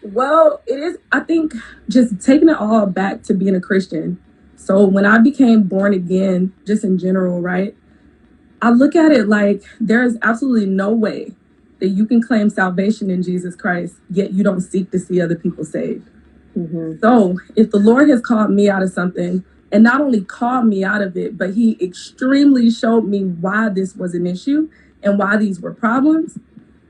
Well, it is, I think, just taking it all back to being a Christian. So when I became born again, just in general, right? I look at it like there is absolutely no way that you can claim salvation in Jesus Christ, yet you don't seek to see other people saved. Mm-hmm. So if the Lord has called me out of something, and not only called me out of it, but he extremely showed me why this was an issue and why these were problems,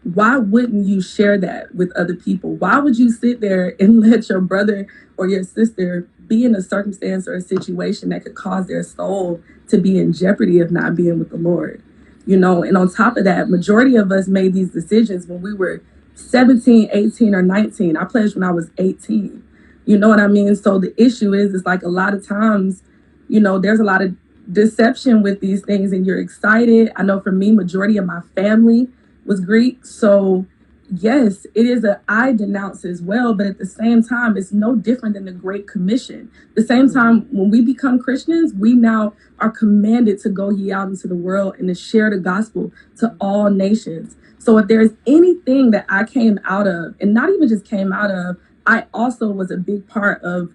why wouldn't you share that with other people? Why would you sit there and let your brother or your sister be in a circumstance or a situation that could cause their soul to be in jeopardy of not being with the Lord? You know, and on top of that, majority of us made these decisions when we were 17, 18, or 19. I pledged when I was 18. You know what I mean? So the issue is, it's like a lot of times, you know, there's a lot of deception with these things and you're excited. I know for me, majority of my family was Greek. So yes, it is a I denounce as well, but at the same time, it's no different than the Great Commission. At the same time, when we become Christians, we now are commanded to go ye out into the world and to share the gospel to all nations. So if there's anything that I came out of, and not even just came out of, I also was a big part of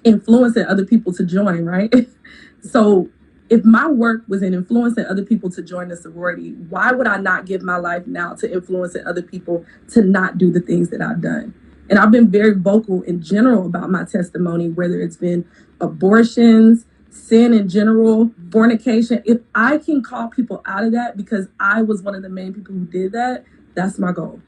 influencing other people to join, right? So if my work was in influencing other people to join the sorority, why would I not give my life now to influencing other people to not do the things that I've done? And I've been very vocal in general about my testimony, whether it's been abortions, sin in general, fornication. If I can call people out of that because I was one of the main people who did that, that's my goal.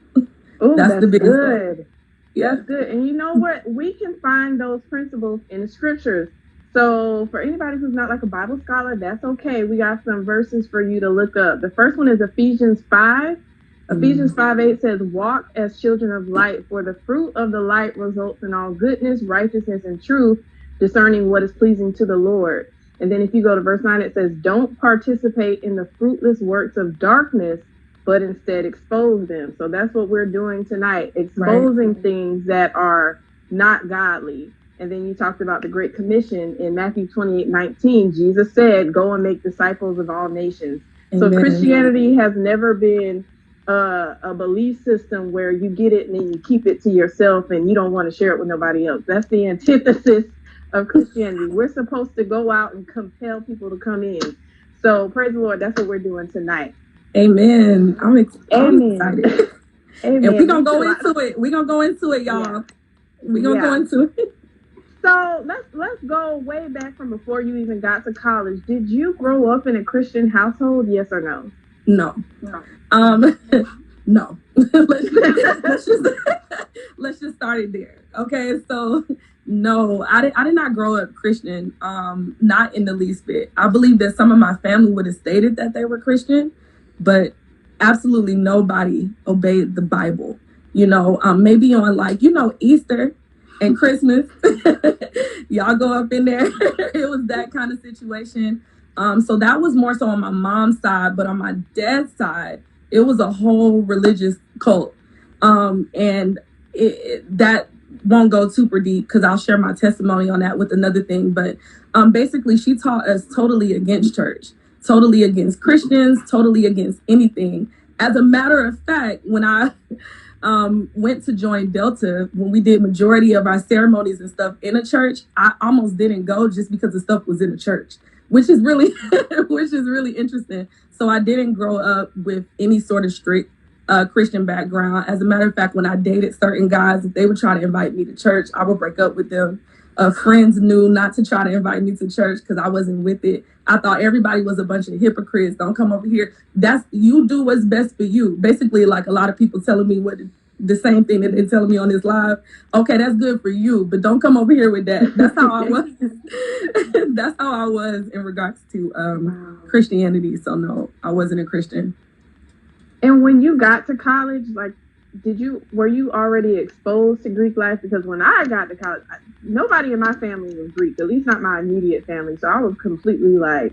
Oh, that's the biggest good. goal. Yeah. That's good. And you know what? We can find those principles in the scriptures. So for anybody who's not like a Bible scholar, that's okay. We got some verses for you to look up. The first one is Ephesians 5. Ephesians 5:8 says, walk as children of light, for the fruit of the light results in all goodness, righteousness, and truth, discerning what is pleasing to the Lord. And then if you go to verse 9, it says, don't participate in the fruitless works of darkness, but instead expose them. So that's what we're doing tonight, exposing things that are not godly. And then you talked about the Great Commission in Matthew 28:19. Jesus said, go and make disciples of all nations. Amen. So Christianity has never been a belief system where you get it and then you keep it to yourself and you don't want to share it with nobody else. That's the antithesis of Christianity. We're supposed to go out and compel people to come in. So praise the Lord, that's what we're doing tonight. Amen. I'm excited. Amen. And we're going to go into it. We're going to go into it, y'all. Yeah. We're going to go into it. So let's go way back from before you even got to college. Did you grow up in a Christian household? Yes or no? No. No. let's just start it there. Okay, so no, I did not grow up Christian. Not in the least bit. I believe that some of my family would have stated that they were Christian, but absolutely nobody obeyed the Bible. You know, maybe on like, you know, Easter and Christmas, y'all go up in there. It was that kind of situation. So that was more so on my mom's side, but on my dad's side, it was a whole religious cult. And that won't go super deep because I'll share my testimony on that with another thing. But basically, she taught us totally against church, totally against Christians, totally against anything. As a matter of fact, when I went to join Delta, when we did majority of our ceremonies and stuff in a church, I almost didn't go just because the stuff was in a church, which is really interesting. So I didn't grow up with any sort of strict Christian background. As a matter of fact, when I dated certain guys, if they would try to invite me to church, I would break up with them. Friends knew not to try to invite me to church because I wasn't with it. I thought everybody was a bunch of hypocrites. Don't come over here. You do what's best for you. Basically, like a lot of people telling me the same thing that they're telling me on this live. Okay, that's good for you, but don't come over here with that. That's how I was. That's how I was in regards to Christianity. So no, I wasn't a Christian. And when you got to college, like, were you already exposed to Greek life? Because when I got to college, nobody in my family was Greek, at least not my immediate family. So I was completely like,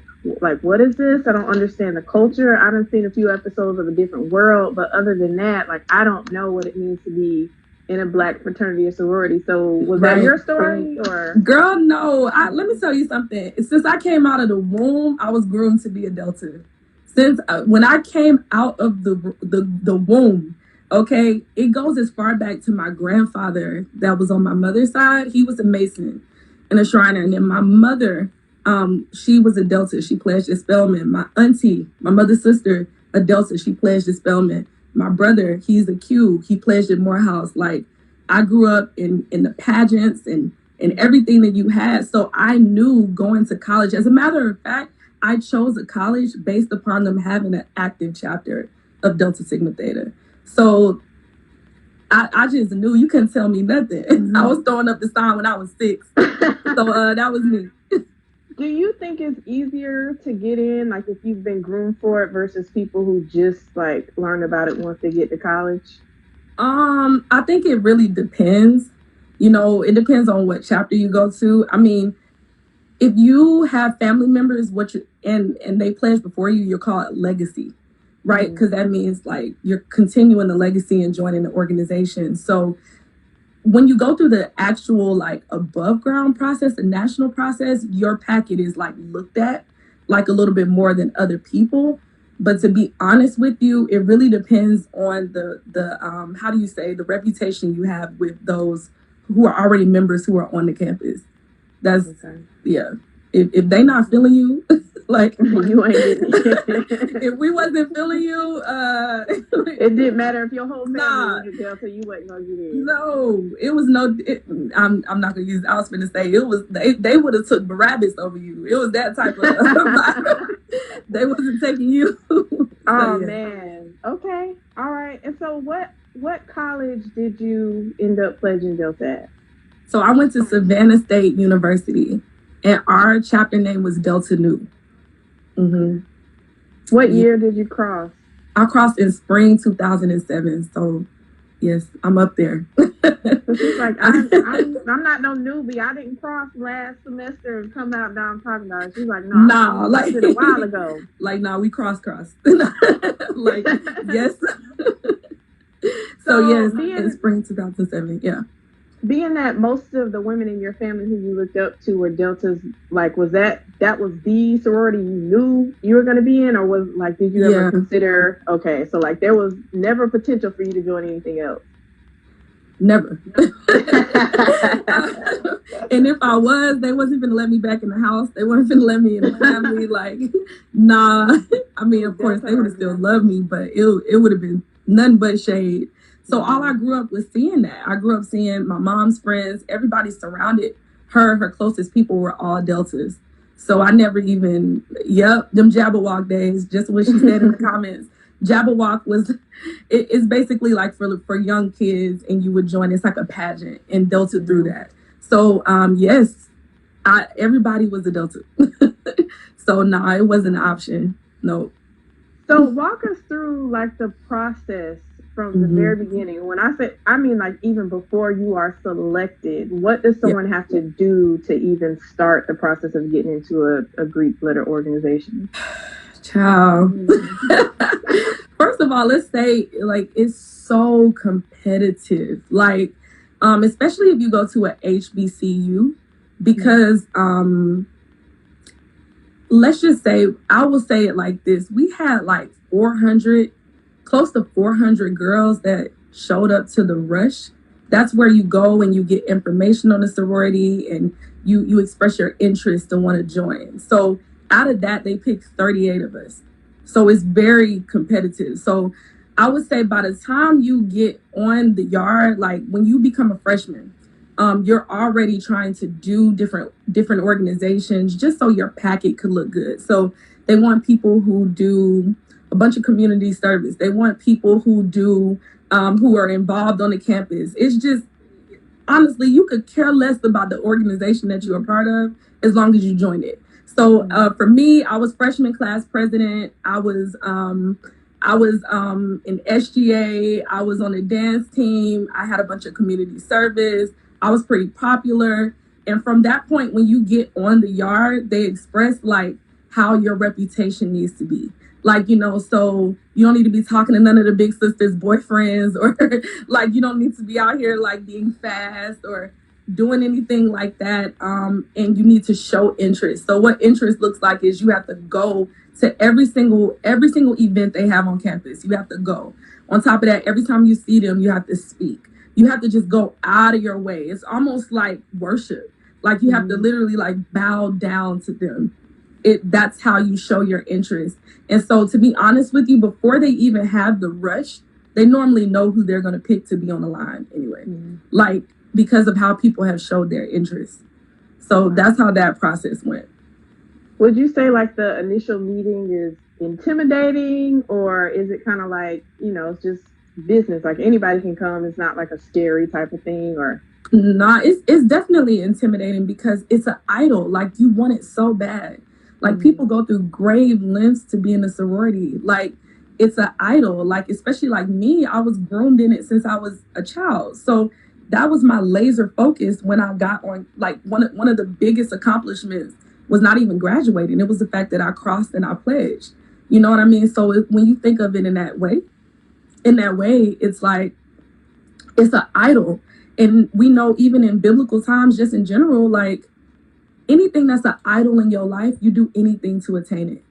what is this? I don't understand the culture. I done seen a few episodes of A Different World, but other than that, like, I don't know what it means to be in a Black fraternity or sorority. So was that your story? Or girl, no. Let me tell you something. Since I came out of the womb, I was groomed to be a Delta. Since when I came out of the womb, Okay, it goes as far back to my grandfather that was on my mother's side. He was a Mason and a Shriner. And then my mother, she was a Delta. She pledged as Spellman. My auntie, my mother's sister, a Delta. She pledged as Spellman. My brother, he's a Q. He pledged at Morehouse. Like, I grew up in the pageants and everything that you had. So I knew going to college. As a matter of fact, I chose a college based upon them having an active chapter of Delta Sigma Theta. So I just knew you couldn't tell me nothing. I was throwing up the sign when I was 6. So that was me. Do you think it's easier to get in, like if you've been groomed for it versus people who just like learn about it once they get to college? I think it really depends. You know, it depends on what chapter you go to. I mean, if you have family members, and they pledge before you, you're called legacy, right? Because that means like you're continuing the legacy and joining the organization. So when you go through the actual like above ground process, the national process, your packet is like looked at like a little bit more than other people. But to be honest with you, it really depends on the how do you say, the reputation you have with those who are already members who are on the campus. That's okay. Yeah. If they not feeling you, like you ain't getting if we wasn't feeling you, it didn't matter if your whole family was a Delta, you wasn't gonna get in. No, it was no. I'm not gonna use. I was gonna say it was. They would have took Barabbas over you. It was that type of. They wasn't taking you. Oh yeah. Man. Okay. All right. And so what college did you end up pledging Delta at? So I went to Savannah State University, and our chapter name was Delta Nu. What year did you cross? I crossed in spring 2007. So, yes, I'm up there. She's like, I'm not no newbie. I didn't cross last semester and come out now I'm talking about it. She's like, no, nah, like a while ago. Like, nah, we crossed. Like, yes. So yes, in spring 2007. Yeah. Being that most of the women in your family who you looked up to were Deltas, like, was that was the sorority you knew you were going to be in, or was like, did you ever consider, okay, so like there was never potential for you to join anything else? Never. And if I was, they wasn't going to let me back in the house. They weren't going to let me in the family. Like, nah. I mean, of course, they would have still loved me, but it would have been none but shade. So all I grew up was seeing that. I grew up seeing my mom's friends, everybody surrounded her. Her closest people were all Deltas. So I never even, them Jabberwock days, just what she said in the comments. Jabberwock it's basically like for young kids, and you would join. It's like a pageant, and Delta through that. So yes, everybody was a Delta. So no, it wasn't an option. No. So walk us through like the process from the very beginning. When I say, I mean like even before you are selected, what does someone have to do to even start the process of getting into a Greek letter organization? Child. First of all, let's say like it's so competitive. Like, especially if you go to a HBCU, because let's just say, I will say it like this. We had like 400, close to 400 girls that showed up to the rush. That's where you go and you get information on the sorority, and you express your interest and want to join. So out of that, they picked 38 of us. So it's very competitive. So I would say by the time you get on the yard, like when you become a freshman, you're already trying to do different organizations just so your packet could look good. So they want people who do a bunch of community service. They want people who do who are involved on the campus. It's just, honestly, you could care less about the organization that you're a part of as long as you join it. So for me, I was freshman class president. I was in SGA. I was on a dance team. I had a bunch of community service. I was pretty popular. And from that point, when you get on the yard, they express like how your reputation needs to be. Like, so you don't need to be talking to none of the big sisters' boyfriends, or like you don't need to be out here like being fast or doing anything like that. And you need to show interest. So what interest looks like is you have to go to every single event they have on campus. You have to go. On top of that, every time you see them, you have to speak. You have to just go out of your way. It's almost like worship. Like you have to literally like bow down to them. That's how you show your interest. And so, to be honest with you, before they even have the rush, they normally know who they're going to pick to be on the line anyway. Like, because of how people have showed their interest. So that's how that process went. Would you say like the initial meeting is intimidating, or is it kind of like, it's just business, like anybody can come, it's not like a scary type of thing? Or nah, it's definitely intimidating because it's an idol. Like, you want it so bad. Like, people go through grave lengths to be in a sorority. Like, it's an idol. Like, especially like me, I was groomed in it since I was a child. So that was my laser focus when I got on. Like, one of the biggest accomplishments was not even graduating. It was the fact that I crossed and I pledged. You know what I mean? So when you think of it in that way, it's like, it's an idol. And we know even in biblical times, just in general, like anything that's an idol in your life, you do anything to attain it.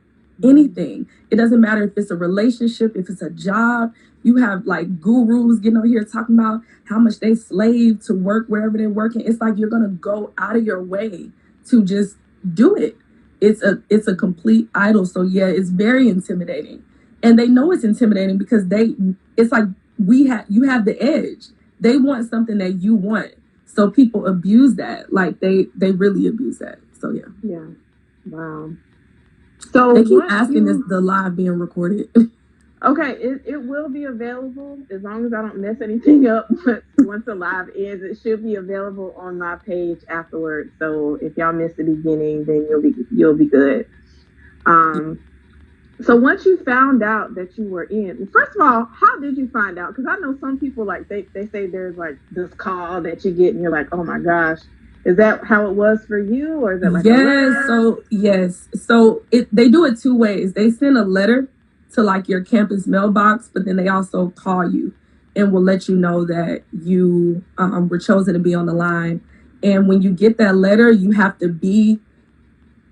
Anything. It doesn't matter if it's a relationship, if it's a job. You have like gurus getting on here talking about how much they slave to work wherever they're working. It's like you're gonna go out of your way to just do it. It's a complete idol. So yeah, it's very intimidating. And they know it's intimidating because it's like you have the edge. They want something that you want. So people abuse that. Like they really abuse that. So yeah. Yeah. Wow. So they keep asking is the live being recorded? Okay, it will be available as long as I don't mess anything up. But once the live ends, it should be available on my page afterwards. So if y'all missed the beginning, then you'll be good. So once you found out that you were in, first of all, how did you find out? Because I know some people like they say there's like this call that you get and you're like, oh my gosh. Is that how it was for you, or is it like yes? So they do it two ways. They send a letter to like your campus mailbox, but then they also call you and will let you know that you were chosen to be on the line. And when you get that letter, you have to be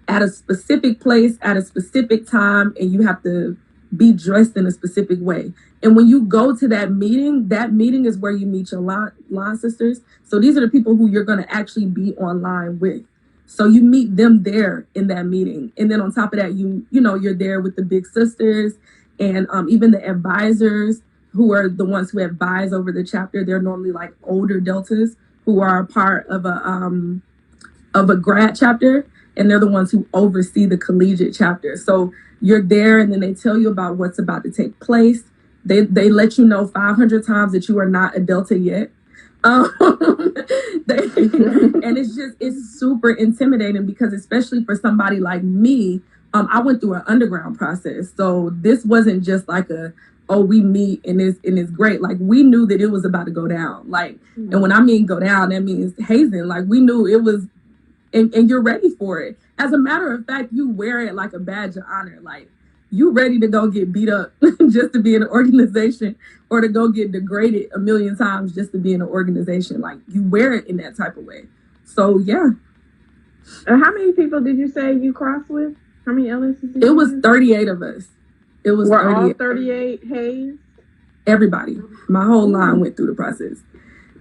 at a specific place at a specific time, and you have to be dressed in a specific way. And when you go to that meeting is where you meet your line sisters. So these are the people who you're going to actually be online with. So you meet them there in that meeting. And then on top of that, you're there with the big sisters and even the advisors who are the ones who advise over the chapter. They're normally like older deltas who are a part of a grad chapter. And they're the ones who oversee the collegiate chapter. So you're there, and then they tell you about what's about to take place. They let you know 500 times that you are not a Delta yet. And it's super intimidating because, especially for somebody like me, I went through an underground process. So this wasn't just like we meet and it's great. Like, we knew that it was about to go down. Like, and when I mean go down, that means hazing. Like, we knew it was. And you're ready for it. As a matter of fact, you wear it like a badge of honor. Like, you ready to go get beat up just to be in an organization, or to go get degraded a million times just to be in an organization. Like, you wear it in that type of way. So yeah. How many people did you say you crossed with? How many LSs? It was 38 of us. It was all 38 Hayes? Everybody. My whole line went through the process.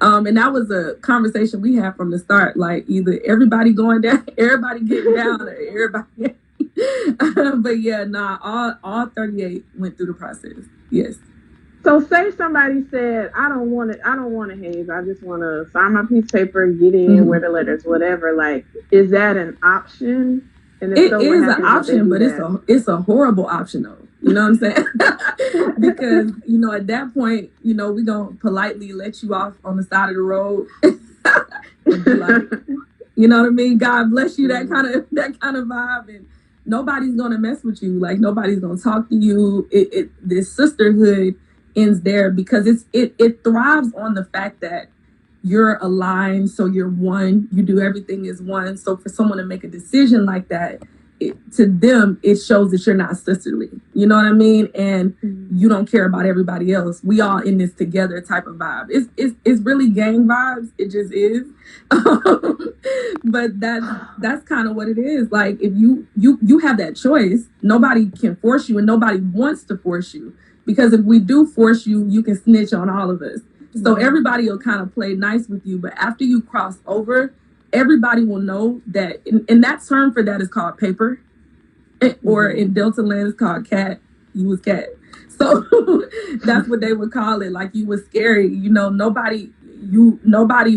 And that was a conversation we had from the start. Like, either everybody going down, everybody getting down, or everybody. But yeah, all 38 went through the process. Yes. So say somebody said, I don't want to haze. I just want to sign my piece of paper, get in, wear the letters, whatever. Like, is that an option? And it is an option, but it's a horrible option though. You know what I'm saying? Because, at that point, we're going to politely let you off on the side of the road. And be like, you know what I mean? God bless you, that kind of vibe. And nobody's going to mess with you. Like, nobody's going to talk to you. This sisterhood ends there because it thrives on the fact that you're aligned. So you're one, you do everything as one. So for someone to make a decision like that, to them, it shows that you're not sisterly. You know what I mean? And you don't care about everybody else. We all in this together type of vibe. It's really gang vibes. It just is. But that's kind of what it is. Like, if you have that choice, nobody can force you, and nobody wants to force you. Because if we do force you, you can snitch on all of us. So everybody will kind of play nice with you. But after you cross over, everybody will know that, and that term for that is called paper. Or in Delta land, it's called cat. You was cat. So that's what they would call it. Like, you was scary. You know, nobody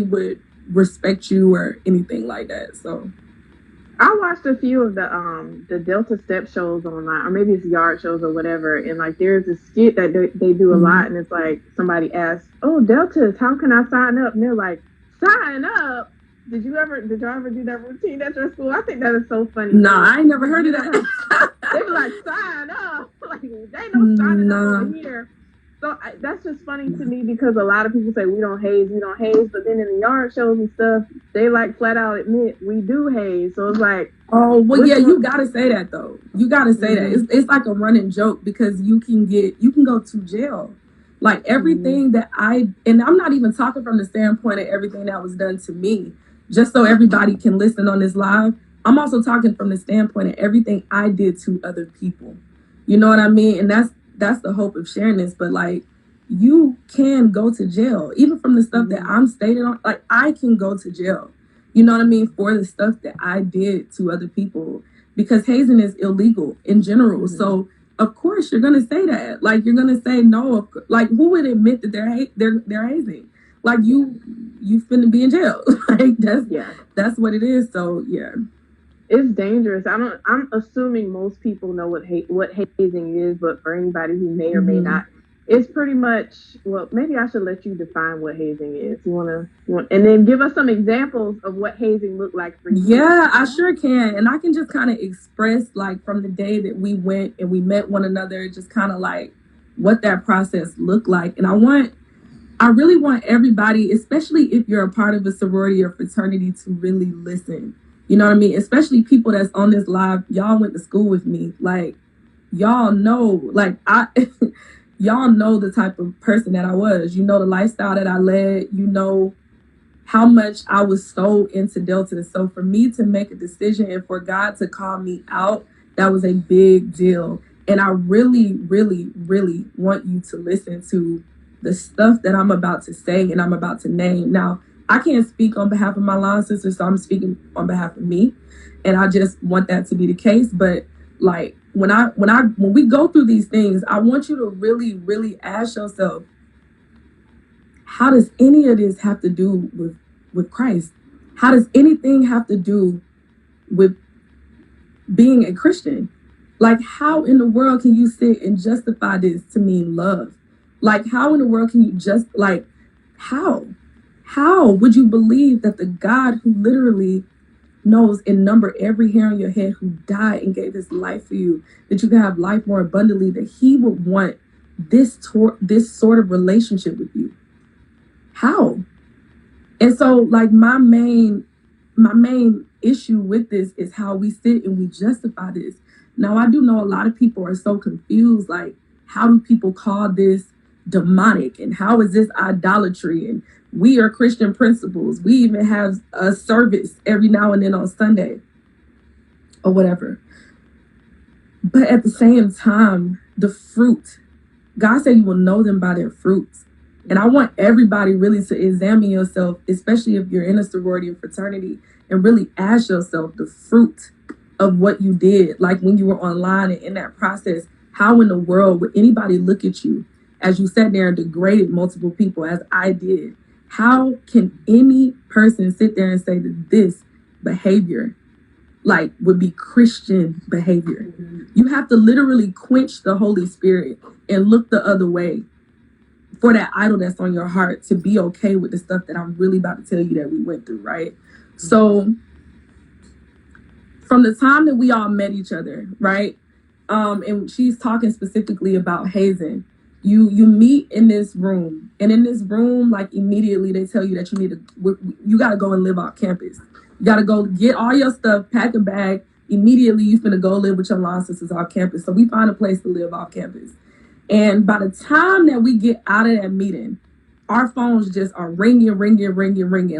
would respect you or anything like that. So I watched a few of the Delta step shows online, or maybe it's yard shows or whatever. And like, there's a skit that they do a lot, and it's like somebody asks, "Oh, Deltas, how can I sign up?" And they're like, "Sign up? Did y'all ever do that routine at your school?" I think that is so funny. No, I ain't never heard of that. They be like, "Sign up!" Like, they no signing up over here. So that's just funny to me, because a lot of people say we don't haze, but then in the yard shows and stuff, they like flat out admit we do haze. So it's like, oh well, yeah, you gotta say that though. You gotta say that. It's like a running joke, because you can go to jail. Like, everything that and I'm not even talking from the standpoint of everything that was done to me, just so everybody can listen on this live. I'm also talking from the standpoint of everything I did to other people. You know what I mean? And that's the hope of sharing this. But like, you can go to jail, even from the stuff that I'm stated on. Like, I can go to jail, you know what I mean, for the stuff that I did to other people, because hazing is illegal in general. So of course you're gonna say that. Like, you're gonna say no. Like, who would admit that they're hazing? Like, you finna be in jail. Like, that's what it is. So yeah. It's dangerous. I'm assuming most people know what hazing is, but for anybody who may or may not, it's pretty much, well, maybe I should let you define what hazing is. You want and then give us some examples of what hazing looked like for you. Yeah, I sure can. And I can just kind of express, like, from the day that we went and we met one another, just kind of like what that process looked like. And I really want everybody, especially if you're a part of a sorority or fraternity, to really listen. You know what I mean? Especially people that's on this live. Y'all went to school with me. Like, y'all know, like, y'all know the type of person that I was. You know the lifestyle that I led. You know how much I was so into Delta. So for me to make a decision and for God to call me out, that was a big deal. And I really, really, really want you to listen to the stuff that I'm about to say and I'm about to name. Now, I can't speak on behalf of my line sisters, so I'm speaking on behalf of me. And I just want that to be the case. But like, when we go through these things, I want you to really, really ask yourself, how does any of this have to do with Christ? How does anything have to do with being a Christian? Like, how in the world can you sit and justify this to mean love? Like, how in the world can you just, like, how would you believe that the God who literally knows and number every hair on your head, who died and gave his life for you, that you can have life more abundantly, that he would want this sort of relationship with you? How? And so, like, my main issue with this is how we sit and we justify this. Now, I do know a lot of people are so confused, like, how do people call this demonic, and how is this idolatry? And we are Christian principles. We even have a service every now and then on Sunday or whatever. But at the same time, the fruit, God said you will know them by their fruits. And I want everybody really to examine yourself, especially if you're in a sorority or fraternity, and really ask yourself the fruit of what you did. Like, when you were online and in that process, how in the world would anybody look at you as you sat there and degraded multiple people, as I did? How can any person sit there and say that this behavior, like, would be Christian behavior? You have to literally quench the Holy Spirit and look the other way for that idol that's on your heart to be okay with the stuff that I'm really about to tell you that we went through, right? So from the time that we all met each other, right? And she's talking specifically about hazing. You meet in this room, and in this room, like, immediately they tell you that you got to go and live off campus. You got to go get all your stuff, pack a bag. Immediately, you finna go live with your line sisters off campus. So we find a place to live off campus. And by the time that we get out of that meeting, our phones just are ringing.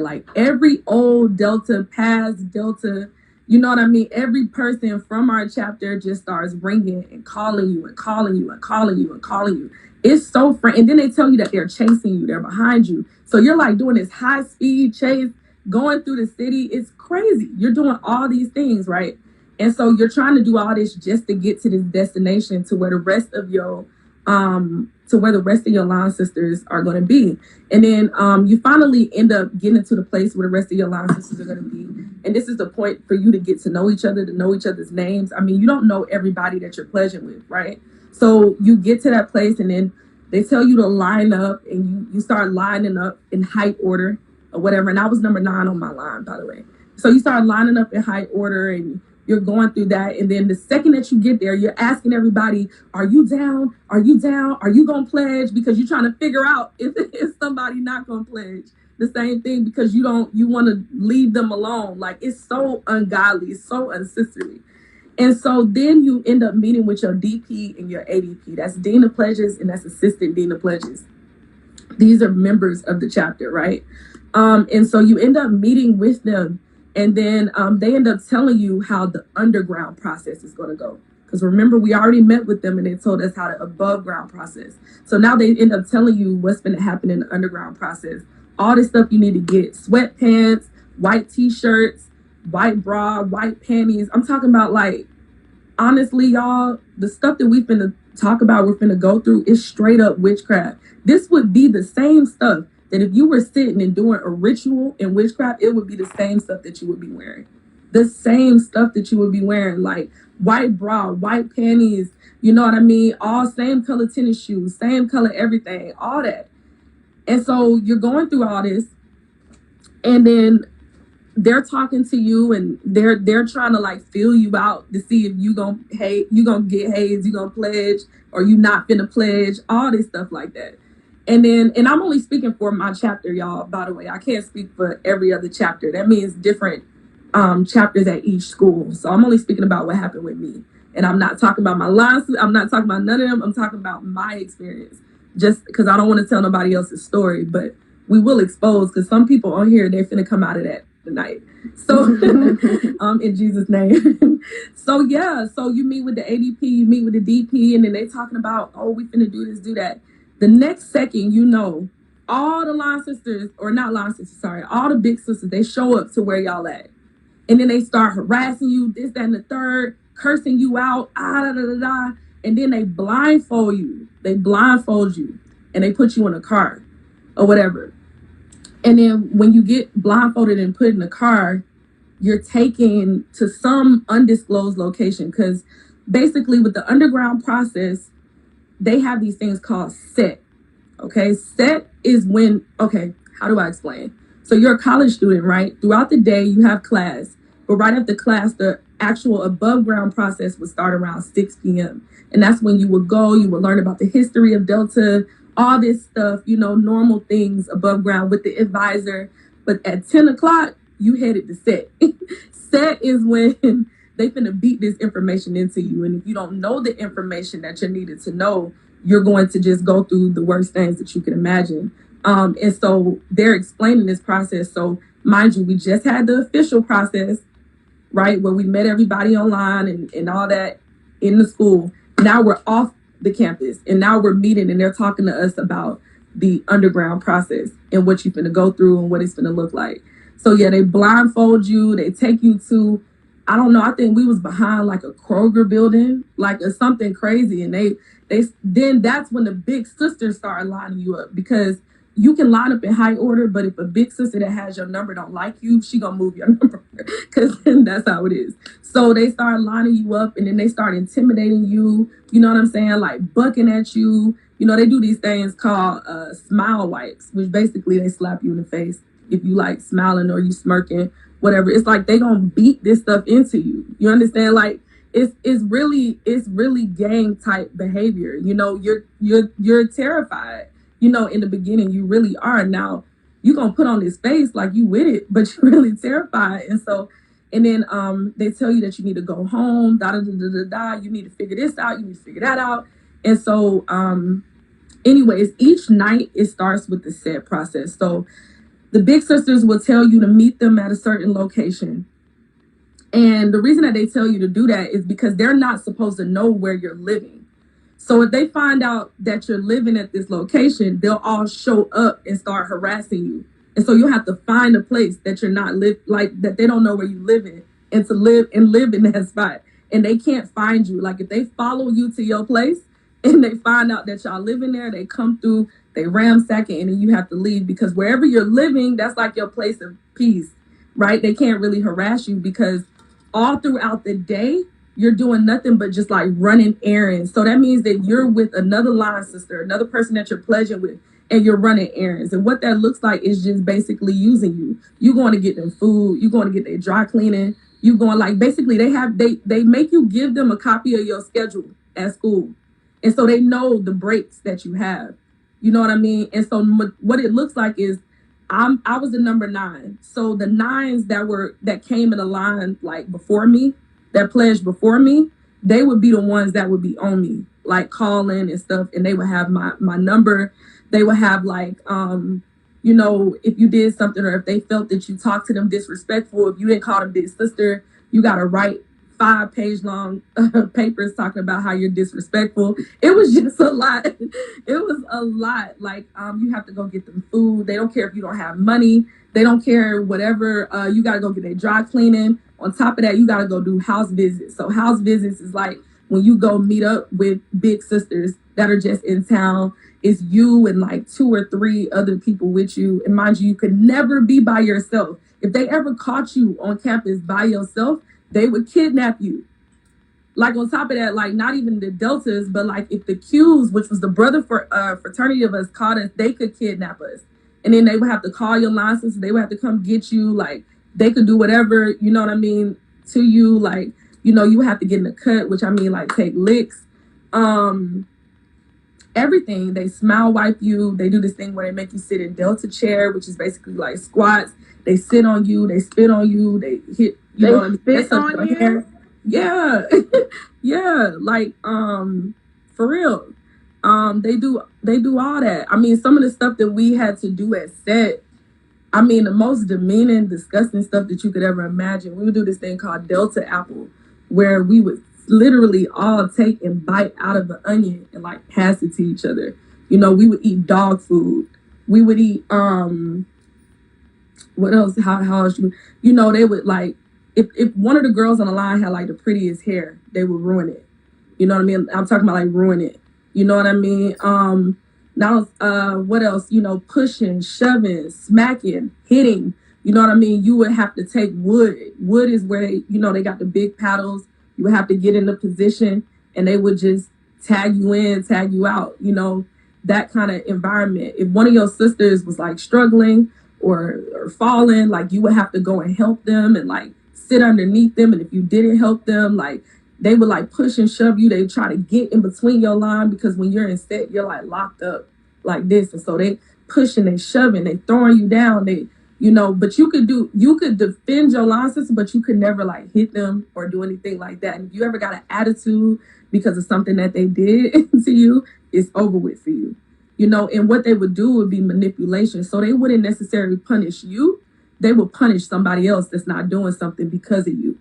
Like, every old Delta, past Delta, You know what I mean? Every person from our chapter just starts ringing and calling you and calling you and calling you and calling you. It's so and then they tell you that they're chasing you, they're behind you. So you're like doing this high speed chase, going through the city. It's crazy. You're doing all these things, right? And so you're trying to do all this just to get to this destination to where the rest of your line sisters are going to be. And then you finally end up getting to the place where the rest of your line sisters are going to be. And this is the point for you to get to know each other, to know each other's names. I mean, you don't know everybody that you're pledging with, right? So you get to that place and then they tell you to line up, and you start lining up in height order or whatever. And I was number 9 on my line, by the way. So you start lining up in height order and you're going through that. And then the second that you get there, you're asking everybody, are you down? Are you down? Are you going to pledge? Because you're trying to figure out if somebody not going to pledge. The same thing, because you want to leave them alone. Like, it's so ungodly, it's so unsisterly. And so then you end up meeting with your DP and your ADP. That's Dean of Pledges and that's Assistant Dean of Pledges. These are members of the chapter, right? And so you end up meeting with them, and then they end up telling you how the underground process is going to go. Because remember, we already met with them and they told us how the above ground process. So now they end up telling you what's going to happen in the underground process. All this stuff you need to get: sweatpants, white t-shirts, white bra, white panties. I'm talking about, like, honestly, y'all, the stuff that we're finna go through is straight up witchcraft. This would be the same stuff that if you were sitting and doing a ritual in witchcraft, it would be the same stuff that you would be wearing. The same stuff that you would be wearing, like white bra, white panties, you know what I mean? All same color tennis shoes, same color everything, all that. And so you're going through all this, and then they're talking to you and they're trying to, like, feel you out to see if you gonna get hazed, you gonna pledge, or you not finna pledge, all this stuff like that. And I'm only speaking for my chapter, y'all, by the way. I can't speak for every other chapter. That means different chapters at each school. So I'm only speaking about what happened with me. And I'm not talking about my lines. I'm not talking about none of them. I'm talking about my experience, just because I don't want to tell nobody else's story. But we will expose, because some people on here, they're finna come out of that tonight. So in Jesus' name. So you meet with the ADP, you meet with the DP, and then they talking about, oh, we finna do this, do that. The next second, all the line sisters, or not line sisters, sorry, all the big sisters, they show up to where y'all at. And then they start harassing you, this, that, and the third, cursing you out, and then they blindfold you. And they put you in a car or whatever. And then when you get blindfolded and put in the car, you're taken to some undisclosed location, because basically with the underground process, they have these things called set. Okay, set is when, how do I explain? So you're a college student, right? Throughout the day, you have class. But right after class, the actual above ground process would start around 6 p.m. And that's when you would learn about the history of Delta, all this stuff, normal things above ground with the advisor. But at 10 o'clock, you headed to set. Set is when they finna beat this information into you. And if you don't know the information that you needed to know, you're going to just go through the worst things that you can imagine. And so they're explaining this process. So mind you, we just had the official process, right, where we met everybody online and all that in the school. Now we're off the campus, and now we're meeting, and they're talking to us about the underground process and what you're finna go through and what it's finna look like. So yeah, they blindfold you, they take you to, I don't know, I think we was behind like a Kroger building, like or something crazy. And then that's when the big sisters start lining you up, because you can line up in high order, but if a big sister that has your number don't like you, she gonna move your number, because that's how it is. So they start lining you up, and then they start intimidating you, you know what I'm saying, like bucking at you. They do these things called smile wipes, which basically they slap you in the face if you like smiling or you smirking, whatever. It's like they gonna beat this stuff into you. You understand? Like it's really gang type behavior. You're terrified. In the beginning you really are. Now you're gonna put on this face like you with it, but you're really terrified. And then they tell you that you need to go home, you need to figure this out, you need to figure that out. And so anyways, each night it starts with the set process. So the big sisters will tell you to meet them at a certain location. And the reason that they tell you to do that is because they're not supposed to know where you're living. So if they find out that you're living at this location, they'll all show up and start harassing you. And so you'll have to find a place that you're not like that they don't know where you live in, and to live in that spot. And they can't find you. Like if they follow you to your place and they find out that y'all living there, they come through, they ransack it, and then you have to leave, because wherever you're living, that's like your place of peace, right? They can't really harass you because all throughout the day, you're doing nothing but just like running errands. So that means that you're with another line sister, another person that you're pledging with, and you're running errands. And what that looks like is just basically using you. You're going to get them food. You're going to get their dry cleaning. You're going, like, basically they make you give them a copy of your schedule at school. And so they know the breaks that you have. You know what I mean? And so what it looks like is I was the number 9. So the 9s that came in a line like before me, that pledged before me, they would be the ones that would be on me, like calling and stuff, and they would have my number. They would have like, you know, if you did something, or if they felt that you talked to them disrespectful, if you didn't call them big sister, you got to write 5-page long papers talking about how you're disrespectful. It was just a lot. It was a lot. Like, you have to go get them food. They don't care if you don't have money. They don't care whatever. You got to go get their dry cleaning. On top of that, you got to go do house visits. So house visits is like when you go meet up with big sisters that are just in town. It's you and like 2 or 3 other people with you. And mind you, you could never be by yourself. If they ever caught you on campus by yourself, they would kidnap you. Like on top of that, like not even the Deltas, but like if the Qs, which was the brother for fraternity of us, caught us, they could kidnap us. And then they would have to call your line sister. They would have to come get you. Like they could do whatever, you know what I mean, to you. Like, you know, you have to get in the cut, which I mean like take licks. Everything. They smile wipe you. They do this thing where they make you sit in Delta chair, which is basically like squats. They sit on you. They spit on you. They hit. You know what I mean? Spit on you? Hair. Yeah, yeah. Like for real. They do all that. I mean, some of the stuff that we had to do at set. I mean, the most demeaning, disgusting stuff that you could ever imagine. We would do this thing called Delta Apple, where we would literally all take and bite out of an onion and like pass it to each other. You know, we would eat dog food. We would eat what else? How else? You know, they would like if one of the girls on the line had like the prettiest hair, they would ruin it. You know what I mean? I'm talking about like ruin it. You know what I mean? Now what else? You know, pushing, shoving, smacking, hitting. You know what I mean? You would have to take wood. Wood is where they, you know, they got the big paddles. You would have to get in the position and they would just tag you in, tag you out, you know, that kind of environment. If one of your sisters was like struggling or falling, like you would have to go and help them and like sit underneath them. And if you didn't help them, like they would like push and shove you. They try to get in between your line because when you're in set, you're like locked up like this. And so they pushing, they shoving, they throwing you down. They, you know, but you could defend your line sister, but you could never like hit them or do anything like that. And if you ever got an attitude because of something that they did to you, it's over with for you. You know, and what they would do would be manipulation. So they wouldn't necessarily punish you. They would punish somebody else that's not doing something because of you.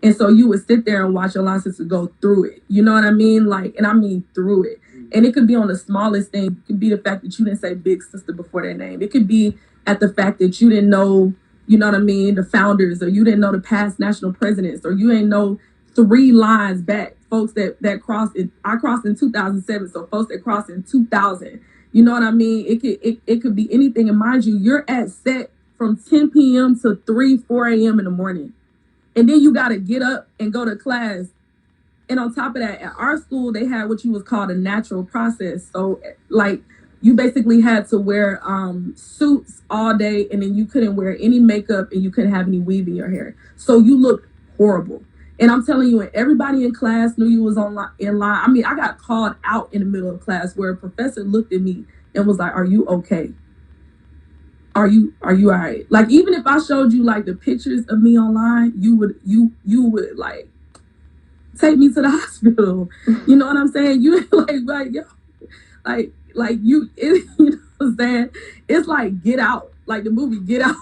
And so you would sit there and watch your line sister go through it. You know what I mean? Like, and I mean through it. And it could be on the smallest thing. It could be the fact that you didn't say big sister before their name. It could be at the fact that you didn't know, you know what I mean, the founders, or you didn't know the past national presidents, or you didn't know 3 lines back, folks that crossed it. I crossed in 2007, so folks that crossed in 2000. You know what I mean? It could be anything. And mind you, you're at set from 10 p.m. to 4 a.m. in the morning. And then you got to get up and go to class. And on top of that, at our school, they had what you was called a natural process. So like you basically had to wear suits all day, and then you couldn't wear any makeup and you couldn't have any weave in your hair. So you looked horrible. And I'm telling you, and everybody in class knew you was in line. I mean, I got called out in the middle of class where a professor looked at me and was like, "Are you okay? Are you all right?" Like, even if I showed you like the pictures of me online, you would like take me to the hospital. You know what I'm saying? You like yo, like you know what I'm saying? It's like Get Out, like the movie Get Out.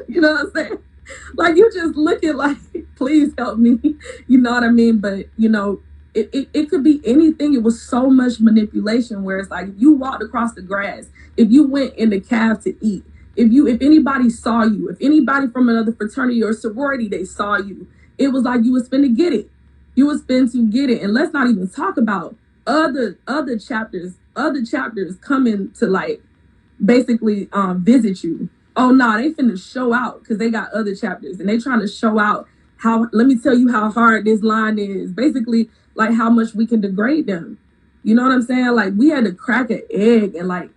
You know what I'm saying? Like you just looking like please help me. You know what I mean? But, it could be anything. It was so much manipulation where it's like, if you walked across the grass, if you went in the cave to eat, if anybody saw you, if anybody from another fraternity or sorority, they saw you, it was like you was finna get it. You was finna to get it. And let's not even talk about other chapters coming to like basically visit you. Oh no, they finna show out because they got other chapters and they trying to show out how, let me tell you how hard this line is. Basically, like how much we can degrade them. You know what I'm saying? Like we had to crack an egg and like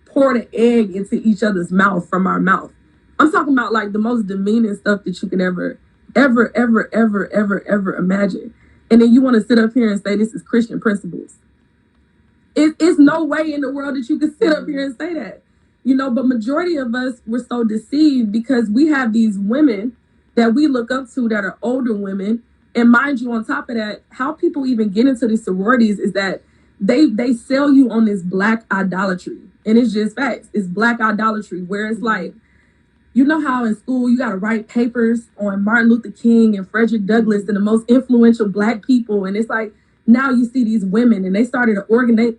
pour the egg into each other's mouth from our mouth. I'm talking about like the most demeaning stuff that you can ever imagine. And then you want to sit up here and say this is Christian principles. It's no way in the world that you can sit up here and say that. But majority of us were so deceived because we have these women that we look up to that are older women. And mind you, on top of that, how people even get into these sororities is that they sell you on this black idolatry. And it's just facts. It's black idolatry where it's like, you know how in school you got to write papers on Martin Luther King and Frederick Douglass and the most influential black people. And it's like, now you see these women and they started an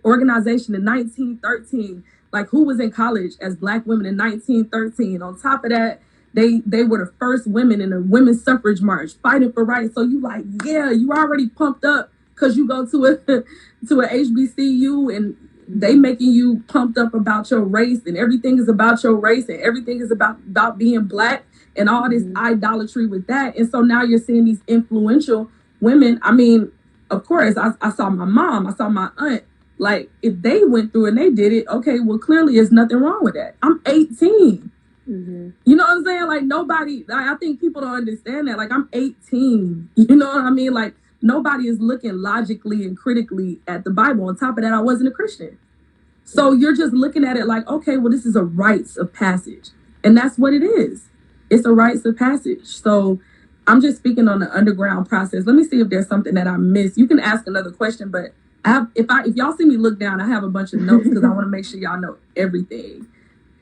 organization in 1913. Like who was in college as black women in 1913? On top of that, they were the first women in the women's suffrage march fighting for rights. So you like, yeah, you already pumped up because you go to a HBCU and they making you pumped up about your race and everything is about your race and everything is about being black and all this idolatry with that. And so now you're seeing these influential women. I mean, of course, I saw my mom, I saw my aunt. Like if they went through and they did it, okay, well, clearly there's nothing wrong with that. I'm 18. You know what I'm saying? Like nobody, I think people don't understand that. Like I'm 18. You know what I mean? Like nobody is looking logically and critically at the Bible. On top of that, I wasn't a Christian. So you're just looking at it like, okay, well, this is a rites of passage. And that's what it is. It's a rites of passage. So I'm just speaking on the underground process. Let me see if there's something that I missed. You can ask another question, but if y'all see me look down, I have a bunch of notes because I want to make sure y'all know everything.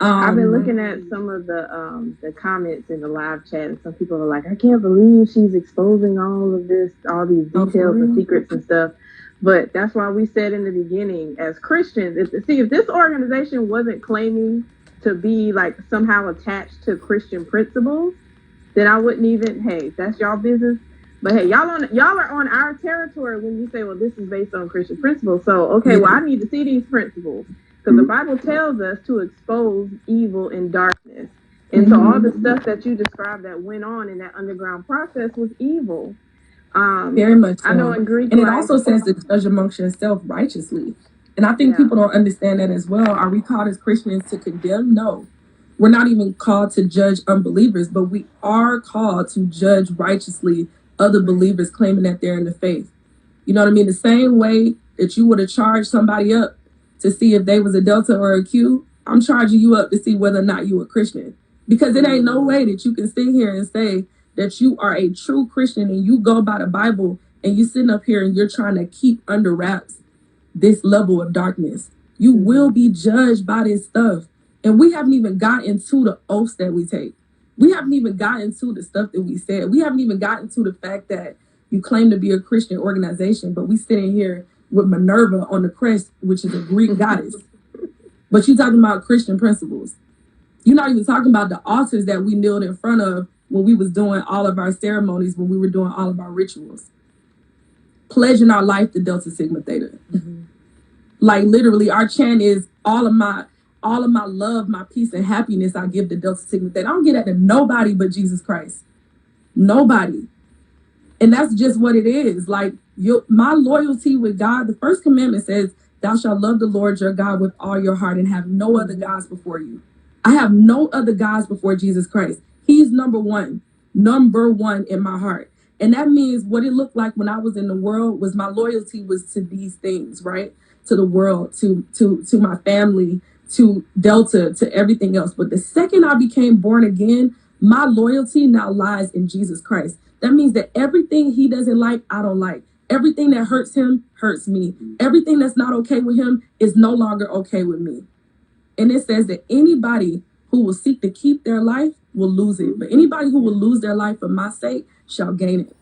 I've been looking at some of the comments in the live chat, and some people are like, I can't believe she's exposing all of this, all these details and secrets and stuff. But that's why we said in the beginning, as Christians, if this organization wasn't claiming to be like somehow attached to Christian principles, then I wouldn't even, hey, that's y'all business. But hey, y'all are on our territory when you say, well, this is based on Christian principles. So, okay, well, I need to see these principles. Because the Bible tells us to expose evil and darkness. And so all the stuff that you described that went on in that underground process was evil. Very much so. I know in Greek. And it also says to judge amongst yourself righteously. And I think people don't understand that as well. Are we called as Christians to condemn? No. We're not even called to judge unbelievers, but we are called to judge righteously other believers claiming that they're in the faith. You know what I mean? The same way that you would have charged somebody up to see if they was a Delta or a Q, I'm charging you up to see whether or not you a Christian. Because it ain't no way that you can sit here and say that you are a true Christian and you go by the Bible and you sitting up here and you're trying to keep under wraps this level of darkness. You will be judged by this stuff. And we haven't even gotten to the oaths that we take. We haven't even gotten to the stuff that we said. We haven't even gotten to the fact that you claim to be a Christian organization, but we sitting here with Minerva on the crest, which is a Greek goddess. But you talking about Christian principles. You're not even talking about the altars that we kneeled in front of when we was doing all of our ceremonies, when we were doing all of our rituals. Pledging our life to Delta Sigma Theta. Like literally our chant is all of my love, my peace and happiness I give to Delta Sigma Theta. I don't give that to nobody but Jesus Christ. Nobody. And that's just what it is. Like my loyalty with God, the first commandment says, thou shalt love the Lord your God with all your heart and have no other gods before you. I have no other gods before Jesus Christ. He's number one in my heart. And that means what it looked like when I was in the world was my loyalty was to these things, right? To the world, to my family, to Delta, to everything else. But the second I became born again, my loyalty now lies in Jesus Christ. That means that everything he doesn't like, I don't like. Everything that hurts him hurts me. Everything that's not okay with him is no longer okay with me. And it says that anybody who will seek to keep their life will lose it. But anybody who will lose their life for my sake shall gain it.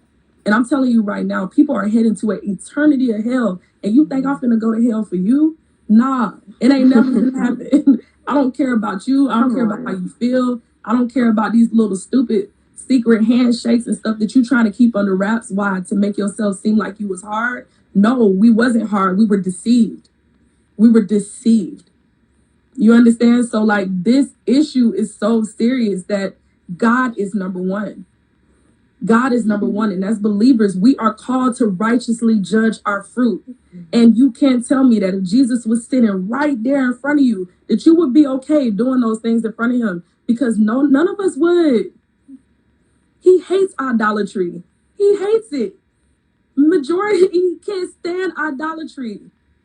And I'm telling you right now, people are heading to an eternity of hell. And you think I'm finna go to hell for you? Nah, it ain't never gonna happen. I don't care about you. I don't care about how you feel. I don't care about these little stupid secret handshakes and stuff that you trying to keep under wraps. Why? To make yourself seem like you was hard? No, we wasn't hard. We were deceived. We were deceived. You understand? So like this issue is so serious that God is number one. God is number one. And as believers, we are called to righteously judge our fruit. And you can't tell me that if Jesus was sitting right there in front of you, that you would be okay doing those things in front of him, because none of us would. He hates idolatry. He hates it. Majority, he can't stand idolatry.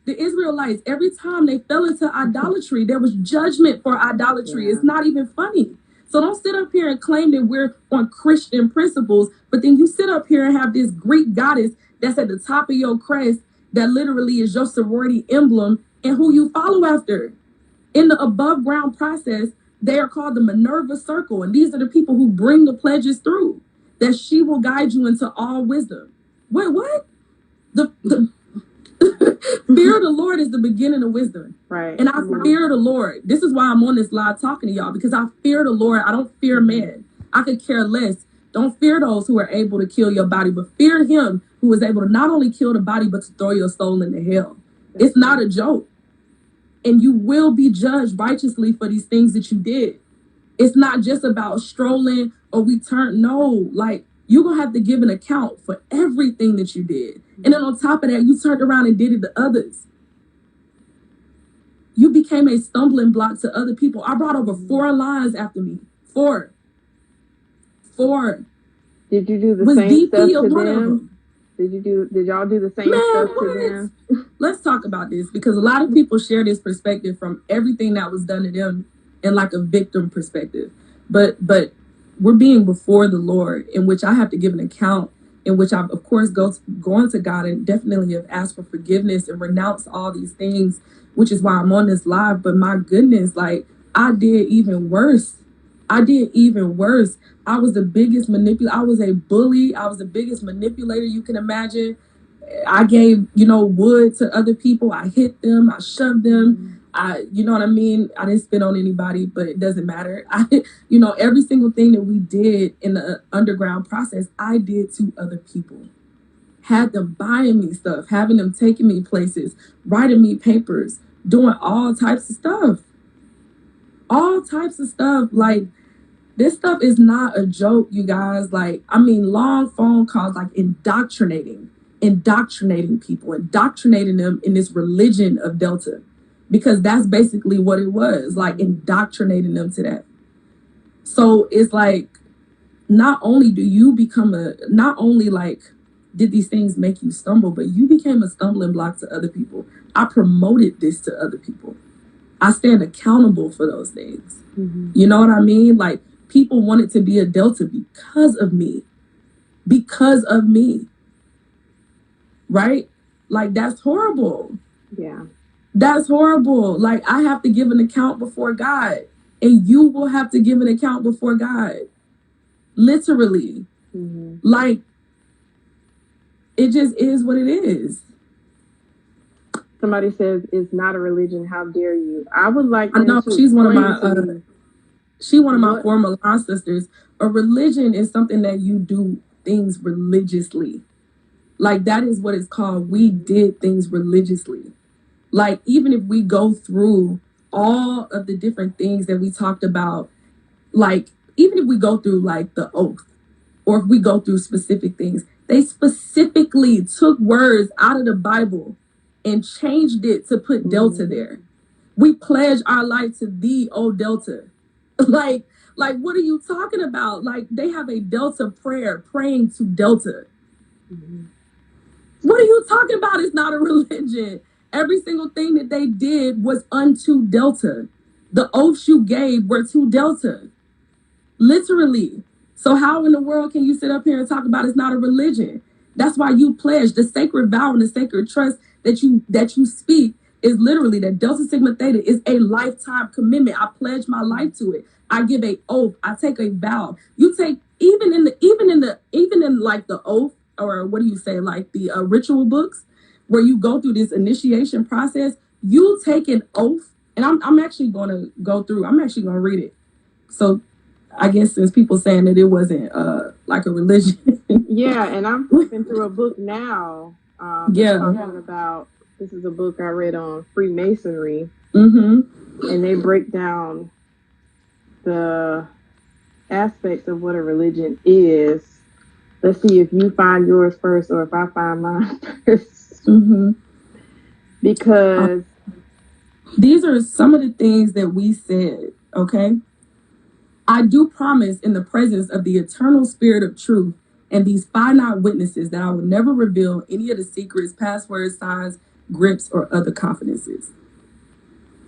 The Israelites, every time they fell into idolatry, there was judgment for idolatry. It's not even funny. So don't sit up here and claim that we're on Christian principles, but then you sit up here and have this Greek goddess that's at the top of your crest that literally is your sorority emblem and who you follow after. In the above ground process, they are called the Minerva Circle. And these are the people who bring the pledges through, that she will guide you into all wisdom. Wait, what? The fear of the Lord is the beginning of wisdom. Right. And I fear the Lord. This is why I'm on this live talking to y'all, because I fear the Lord. I don't fear man. I could care less. Don't fear those who are able to kill your body, but fear him who is able to not only kill the body, but to throw your soul into hell. It's not a joke. And you will be judged righteously for these things that you did. It's not just about strolling or we turn. No, like you're going to have to give an account for everything that you did. And then on top of that, you turned around and did it to others. You became a stumbling block to other people. I brought over 4 lions after me. 4. Did you do the same stuff to them? Did y'all do the same stuff to them? Let's talk about this, because a lot of people share this perspective from everything that was done to them in like a victim perspective. But we're being before the Lord, in which I have to give an account, in which I've, of course, going to God and definitely have asked for forgiveness and renounced all these things, which is why I'm on this live. But my goodness, like I did even worse. I was the biggest manipulator. I was a bully. I was the biggest manipulator you can imagine. I gave, wood to other people. I hit them. I shoved them. You know what I mean? I didn't spit on anybody, but it doesn't matter. Every single thing that we did in the underground process, I did to other people. Had them buying me stuff, having them taking me places, writing me papers, doing all types of stuff. Like, this stuff is not a joke, you guys. Like, long phone calls, like indoctrinating people, indoctrinating them in this religion of Delta, because that's basically what it was, like indoctrinating them to that. So it's like, not only did these things make you stumble, but you became a stumbling block to other people. I promoted this to other people. I stand accountable for those things. Mm-hmm. You know what I mean? Like, people wanted to be a Delta because of me. Right? Like, that's horrible. Yeah. That's horrible. Like, I have to give an account before God, and you will have to give an account before God. Literally. Mm-hmm. Like, it just is what it is. Somebody says it's not a religion. How dare you? I would like to. I know she's one of my former line sisters. A religion is something that you do things religiously. Like, that is what it's called. We did things religiously. Like, even if we go through all of the different things that we talked about, like, even if we go through like the oath, or if we go through specific things, they specifically took words out of the Bible and changed it to put Delta there. We pledge our life to thee, O Delta. Like, what are you talking about? Like, they have a Delta prayer praying to Delta. Mm-hmm. What are you talking about? It's not a religion. Every single thing that they did was unto Delta. The oaths you gave were to Delta. Literally. So how in the world can you sit up here and talk about it's not a religion? That's why you pledge the sacred vow and the sacred trust that you speak. is literally that Delta Sigma Theta is a lifetime commitment. I pledge my life to it. I give a oath. I take a vow. You take even in like the oath, or what do you say, like the ritual books, where you go through this initiation process. You take an oath, and I'm actually going to go through. I'm actually going to read it. So I guess since people saying that it wasn't like a religion. Yeah, and I'm flipping through a book now. Talking about, this is a book I read on Freemasonry. Mm-hmm. And they break down the aspects of what a religion is. Let's see if you find yours first or if I find mine first. Mm-hmm. Because these are some of the things that we said, okay? I do promise in the presence of the eternal spirit of truth and these finite witnesses that I will never reveal any of the secrets, passwords, signs, grips, or other confidences.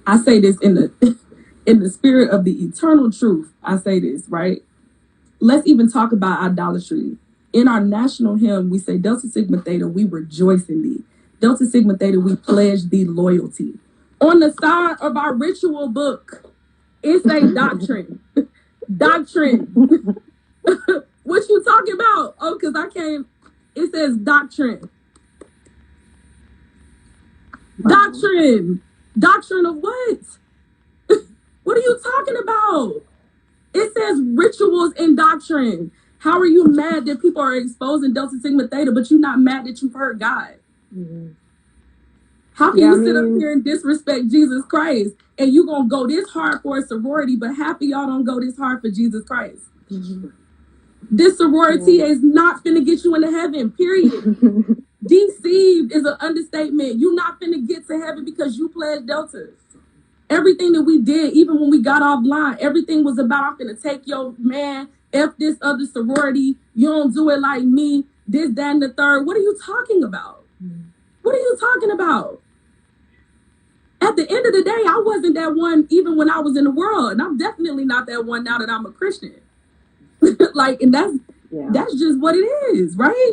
I say this in the spirit of the eternal truth. I say this, right? Let's even talk about idolatry. In our national hymn, we say, Delta Sigma Theta, we rejoice in thee. Delta Sigma Theta, we pledge thee loyalty. On the side of our ritual book, it's a doctrine. Doctrine. What you talking about? Oh, because I can't. It says doctrine. Doctrine. Doctrine of what? What are you talking about? It says rituals and doctrine. How are you mad that people are exposing Delta Sigma Theta, but you're not mad that you've heard God? Mm-hmm. How can you sit up here and disrespect Jesus Christ, and you gonna go this hard for a sorority, but half of y'all don't go this hard for Jesus Christ? Mm-hmm. This sorority is not finna get you into heaven, period. Deceived is an understatement. You're not finna get to heaven because you pledged Delta. Everything that we did, even when we got offline, everything was about, I'm finna take your man, F this other sorority, you don't do it like me, this, that, and the third. What are you talking about? What are you talking about? At the end of the day, I wasn't that one even when I was in the world. And I'm definitely not that one now that I'm a Christian. Like, and that's just what it is, right?